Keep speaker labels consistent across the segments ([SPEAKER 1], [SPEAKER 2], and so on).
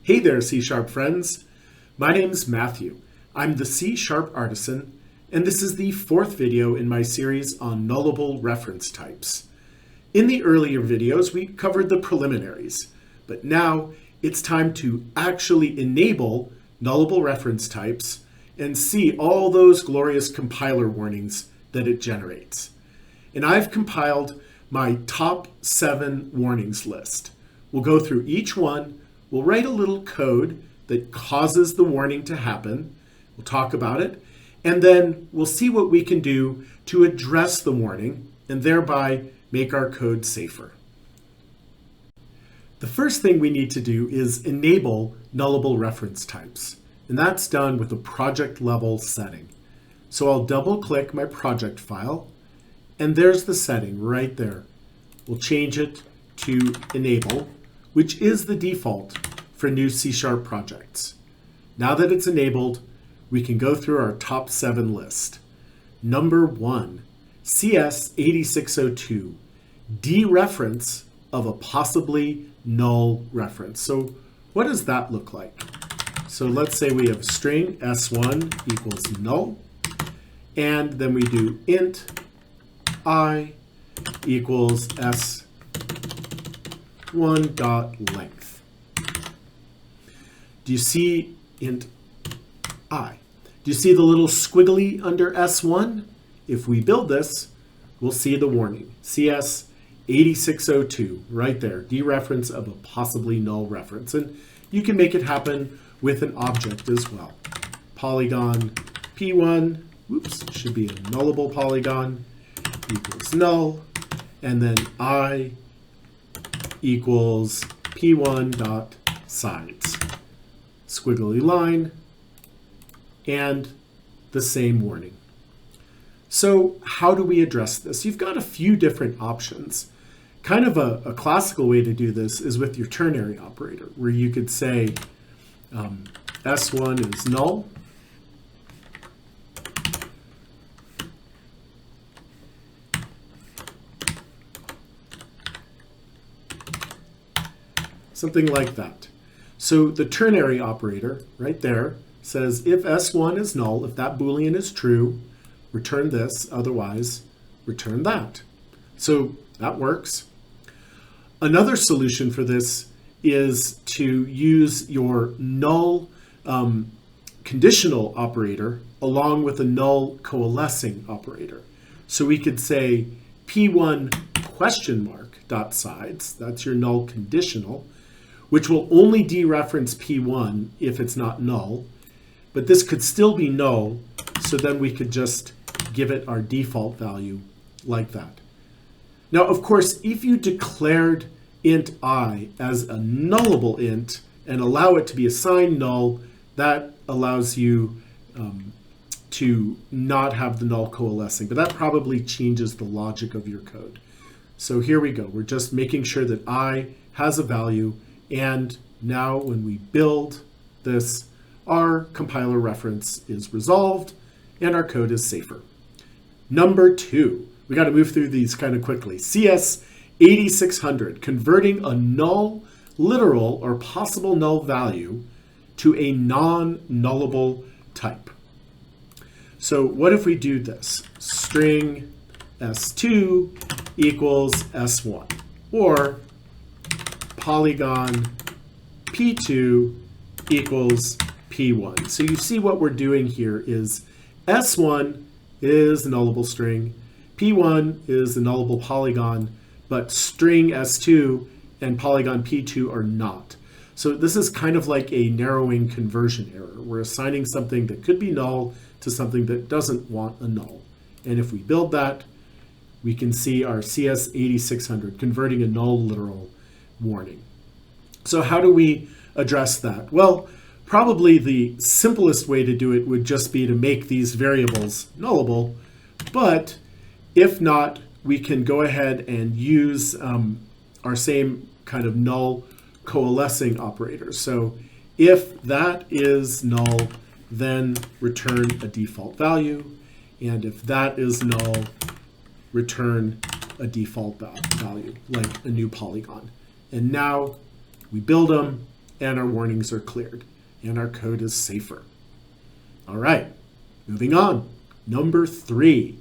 [SPEAKER 1] Hey there, C# friends. My name's Matthew. I'm the C# artisan, and this is the fourth video in my series on nullable reference types. In the earlier videos, we covered the preliminaries, but now it's time to actually enable nullable reference types and see all those glorious compiler warnings that it generates. And I've compiled my top 7 warnings list. We'll go through each one. We'll write a little code that causes the warning to happen. We'll talk about it, and then we'll see what we can do to address the warning and thereby make our code safer. The first thing we need to do is enable nullable reference types, and that's done with a project level setting. So I'll double click my project file, and there's the setting right there. We'll change it to enable, which is the default for new C# projects. Now that it's enabled, we can go through our top 7 list. Number 1, CS8602, dereference of a possibly null reference. So what does that look like? So let's say we have string s1 equals null, and then we do int I equals s1.length. Do you see int I? Do you see the little squiggly under s1? If we build this, we'll see the warning. CS8602, right there, dereference of a possibly null reference. And you can make it happen with an object as well. Polygon p1, should be a nullable polygon, equals null, and then I equals p1.sides. Squiggly line, and the same warning. So how do we address this? You've got a few different options. Kind of a classical way to do this is with your ternary operator, where you could say s1 is null, something like that. So the ternary operator right there says if s1 is null, if that Boolean is true, return this, otherwise return that. So that works. Another solution for this is to use your null conditional operator along with a null coalescing operator. So we could say p1 question mark dot sides, that's your null conditional, which will only dereference p1 if it's not null, but this could still be null, so then we could just give it our default value like that. Now, of course, if you declared int I as a nullable int and allow it to be assigned null, that allows you to not have the null coalescing, but that probably changes the logic of your code. So here we go. We're just making sure that I has a value, and now when we build this, our compiler reference is resolved and our code is safer. Number 2, we got to move through these kind of quickly. CS8600, converting a null literal or possible null value to a non-nullable type. So what if we do this? String s2 equals s1, or polygon p2 equals p1. So you see what we're doing here is s1 is the nullable string, p1 is the nullable polygon, but string s2 and polygon p2 are not. So this is kind of like a narrowing conversion error. We're assigning something that could be null to something that doesn't want a null. And if we build that, we can see our CS8600 converting a null literal warning. So how do we address that? Well, probably the simplest way to do it would just be to make these variables nullable, but if not, we can go ahead and use our same kind of null coalescing operator. So if that is null, then return a default value, and if that is null, return a default value, like a new polygon. And now we build them, and our warnings are cleared, and our code is safer. All right, moving on. Number 3,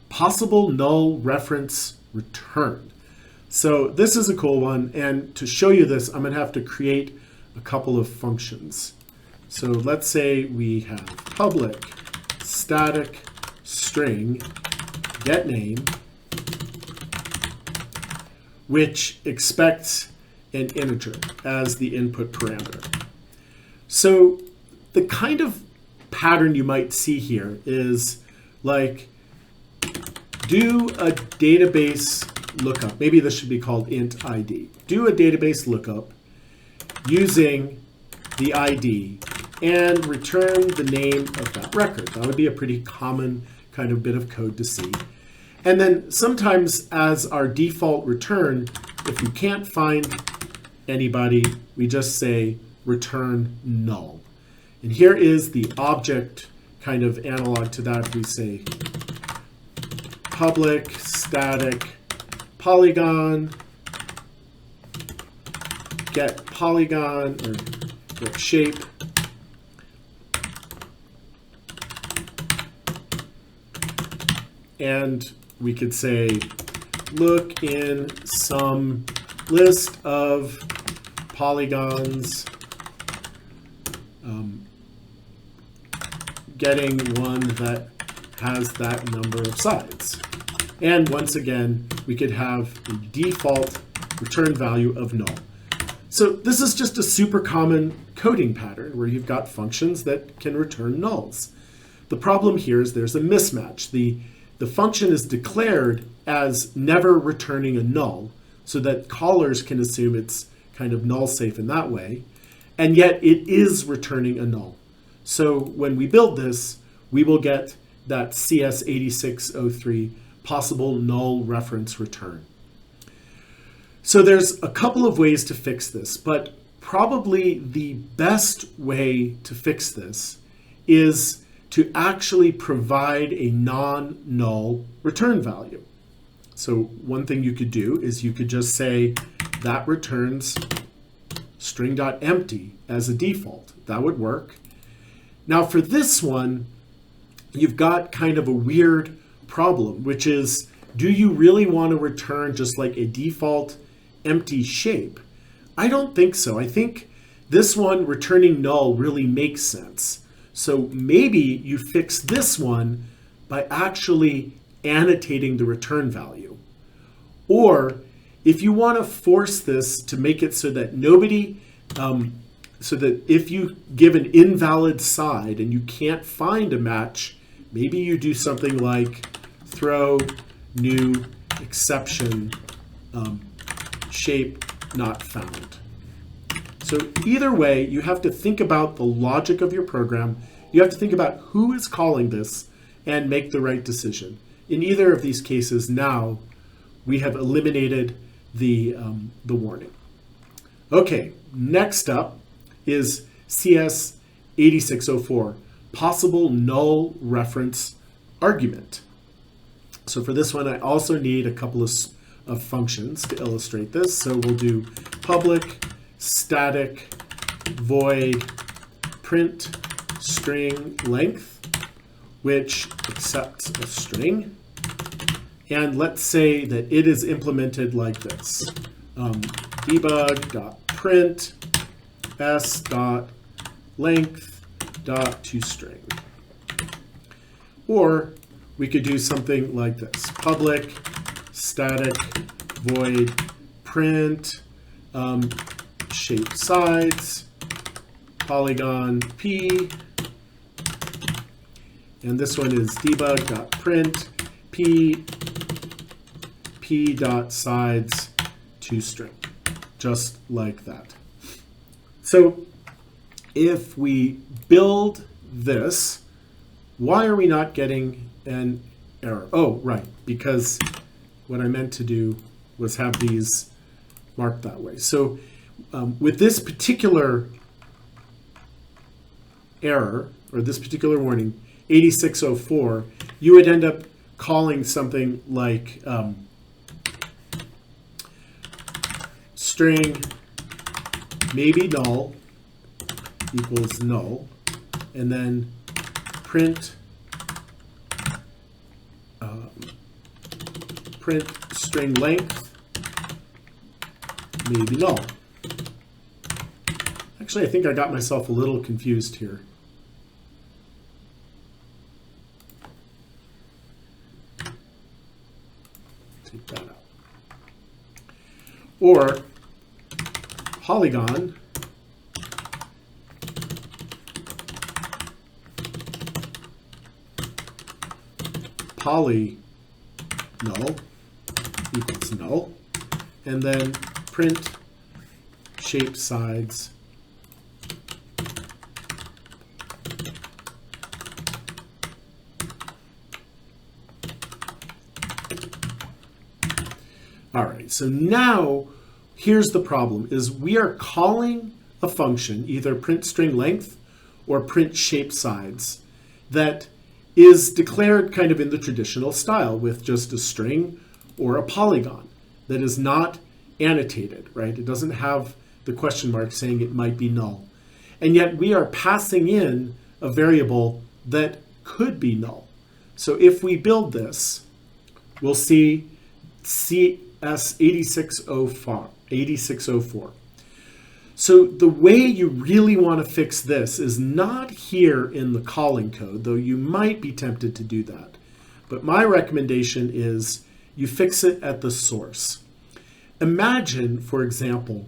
[SPEAKER 1] possible null reference return. So this is a cool one, and to show you this, I'm going to have to create a couple of functions. So let's say we have public static string getName, which expects an integer as the input parameter. So the kind of pattern you might see here is like do a database lookup. Maybe this should be called int ID. Do a database lookup using the ID and return the name of that record. That would be a pretty common kind of bit of code to see. And then sometimes as our default return, if we can't find anybody, we just say return null. And here is the object kind of analog to that. We say public static polygon get polygon or get shape, and we could say look in some list of polygons getting one that has that number of sides. And once again, we could have a default return value of null. So this is just a super common coding pattern where you've got functions that can return nulls. The problem here is there's a mismatch. The function is declared as never returning a null so that callers can assume it's kind of null safe in that way, and yet it is returning a null. So when we build this, we will get that CS8603 possible null reference return. So there's a couple of ways to fix this, but probably the best way to fix this is to actually provide a non-null return value. So one thing you could do is you could just say that returns string.empty as a default. That would work. Now for this one, you've got kind of a weird problem, which is, do you really want to return just like a default empty shape? I don't think so. I think this one returning null really makes sense. So maybe you fix this one by actually annotating the return value. Or if you want to force this to make it so that nobody, so that if you give an invalid side and you can't find a match, maybe you do something like throw new exception shape not found. So either way, you have to think about the logic of your program. You have to think about who is calling this and make the right decision. In either of these cases now, we have eliminated the warning. Okay, next up is CS8604, possible null reference argument. So for this one, I also need a couple of functions to illustrate this. So we'll do public static void print string length, which accepts a string. And let's say that it is implemented like this. Debug.print s.length.toString. Or we could do something like this. Public static void print shape sides polygon p, and this one is debug.print p.sides toString, just like that. So if we build this, why are we not getting an error? Oh, right, because what I meant to do was have these marked that way. So with this particular error, or this particular warning, 8604, you would end up calling something like string maybe null, equals null, and then print print string length may be null. Actually, I think I got myself a little confused here. Take that out. Or polygon poly null equals null, and then print shape sides All right, so now here's the problem, is we are calling a function, either print string length or print shape sides, that is declared kind of in the traditional style with just a string or a polygon that is not annotated, right? It doesn't have the question mark saying it might be null. And yet we are passing in a variable that could be null. So if we build this, we'll see CS8604. So the way you really want to fix this is not here in the calling code, though you might be tempted to do that. But my recommendation is you fix it at the source. Imagine, for example,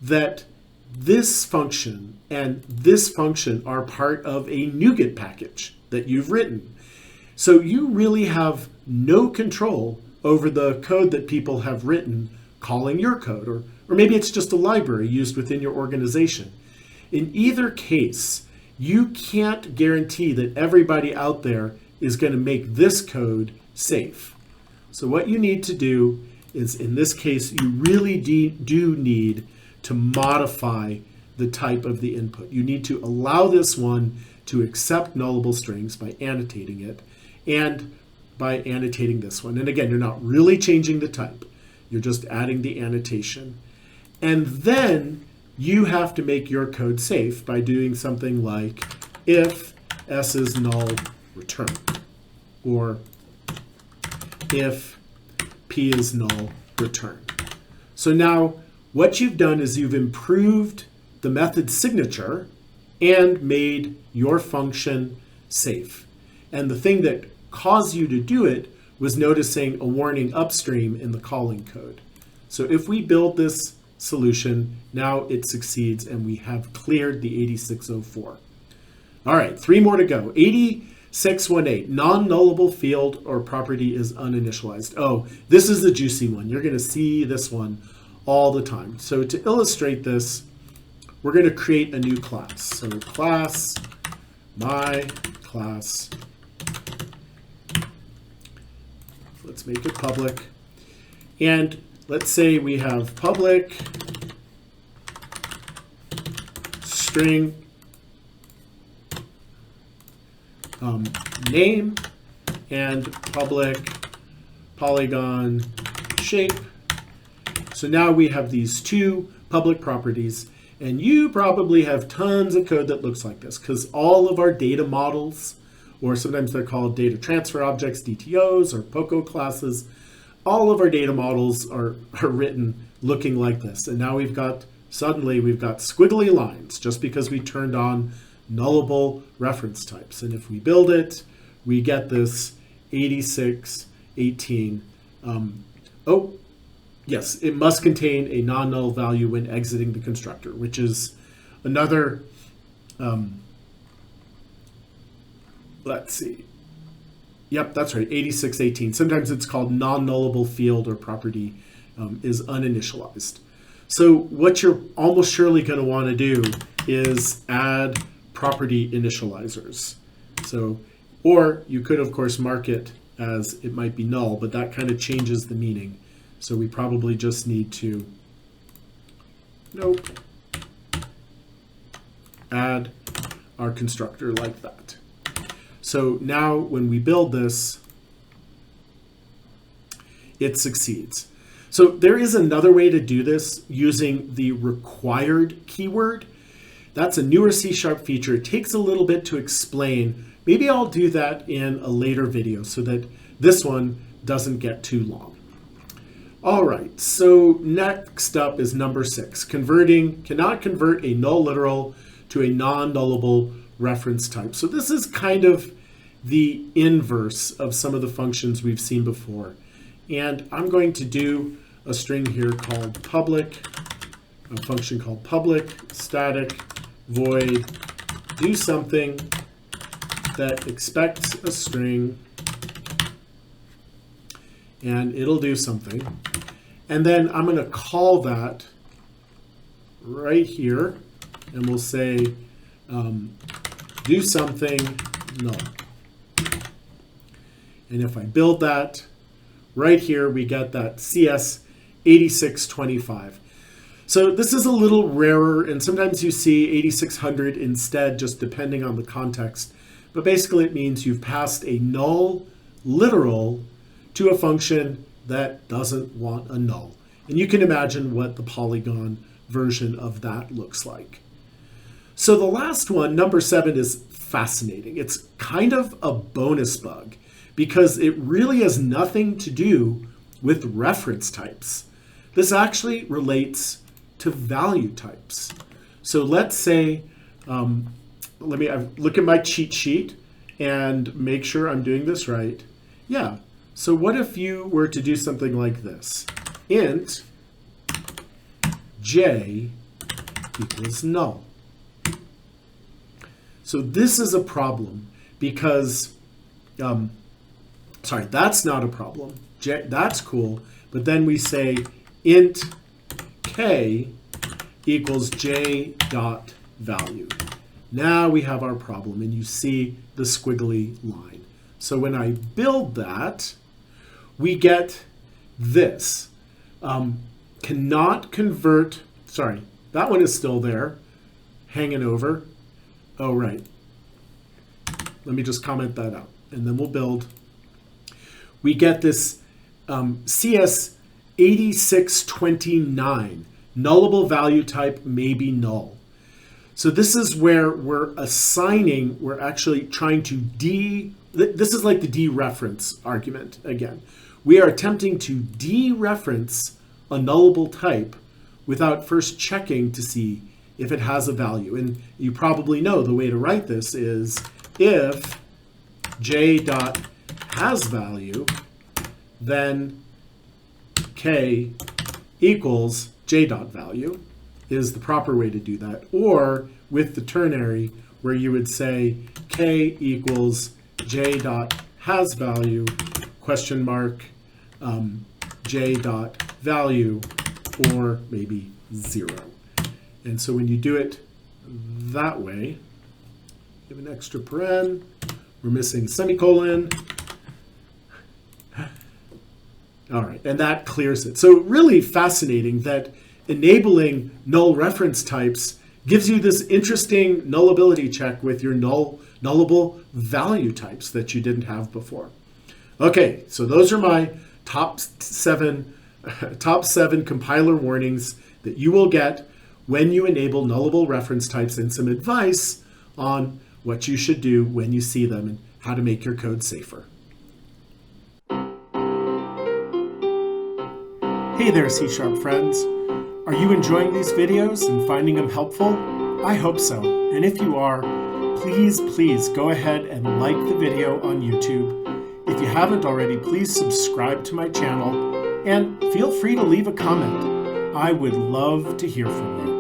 [SPEAKER 1] that this function and this function are part of a NuGet package that you've written. So you really have no control over the code that people have written calling your code, or maybe it's just a library used within your organization. In either case, you can't guarantee that everybody out there is going to make this code safe. So what you need to do is, in this case, you really do need to modify the type of the input. You need to allow this one to accept nullable strings by annotating it, and by annotating this one. And again, you're not really changing the type. You're just adding the annotation. And then you have to make your code safe by doing something like if s is null, return. Or if p is null, return. So now what you've done is you've improved the method signature and made your function safe. And the thing that caused you to do it was noticing a warning upstream in the calling code. So if we build this solution, now it succeeds and we have cleared the 8604. All right, 3 more to go. 8618, non-nullable field or property is uninitialized. Oh, this is the juicy one. You're going to see this one all the time. So to illustrate this, we're going to create a new class. So class, my class. Let's make it public. And let's say we have public string name and public polygon shape. So now we have these two public properties, and you probably have tons of code that looks like this, because all of our data models, or sometimes they're called data transfer objects, DTOs, or POCO classes, all of our data models are written looking like this. And now suddenly we've got squiggly lines just because we turned on nullable reference types. And if we build it, we get this 8618. Oh, yes, it must contain a non-null value when exiting the constructor, which is another, let's see. Yep, that's right, 8618. Sometimes it's called non-nullable field or property is uninitialized. So what you're almost surely going to want to do is add property initializers. So, or you could, of course, mark it as it might be null, but that kind of changes the meaning. So we probably just need to, add our constructor like that. So now when we build this, it succeeds. So there is another way to do this using the required keyword. That's a newer C# feature. It takes a little bit to explain. Maybe I'll do that in a later video so that this one doesn't get too long. All right, so next up is number 6. Cannot convert a null literal to a non-nullable reference type. So this is kind of the inverse of some of the functions we've seen before. And I'm going to do a string here called public, a function called public static void do something that expects a string, and it'll do something. And then I'm going to call that right here, and we'll say do something null. And if I build that right here, we get that CS8625. So this is a little rarer, and sometimes you see 8600 instead, just depending on the context. But basically it means you've passed a null literal to a function that doesn't want a null. And you can imagine what the polygon version of that looks like. So the last one, number 7, is fascinating. It's kind of a bonus bug because it really has nothing to do with reference types. This actually relates to value types. So let's say, let me look at my cheat sheet and make sure I'm doing this right. Yeah, so what if you were to do something like this? Int j equals null. So this is a problem because, sorry, that's not a problem. That's cool, but then we say int k equals j dot value. Now we have our problem, and you see the squiggly line. So when I build that, we get this. Cannot convert, sorry, that one is still there, hanging over. Oh, right. Let me just comment that out, and then we'll build. We get this CS8629, nullable value type may be null. So this is where we're actually trying to this is like the dereference argument again. We are attempting to dereference a nullable type without first checking to see if it has a value. And you probably know the way to write this is if j dot has value, then k equals j dot value is the proper way to do that. Or with the ternary, where you would say k equals j dot has value question mark j dot value, or maybe 0. And so when you do it that way, give an extra paren, we're missing semicolon. All right, and that clears it. So really fascinating that enabling null reference types gives you this interesting nullability check with your nullable value types that you didn't have before. Okay, so those are my top seven compiler warnings that you will get when you enable nullable reference types, and some advice on what you should do when you see them and how to make your code safer. Hey there, C# friends. Are you enjoying these videos and finding them helpful? I hope so. And if you are, please go ahead and like the video on YouTube. If you haven't already, please subscribe to my channel and feel free to leave a comment. I would love to hear from you.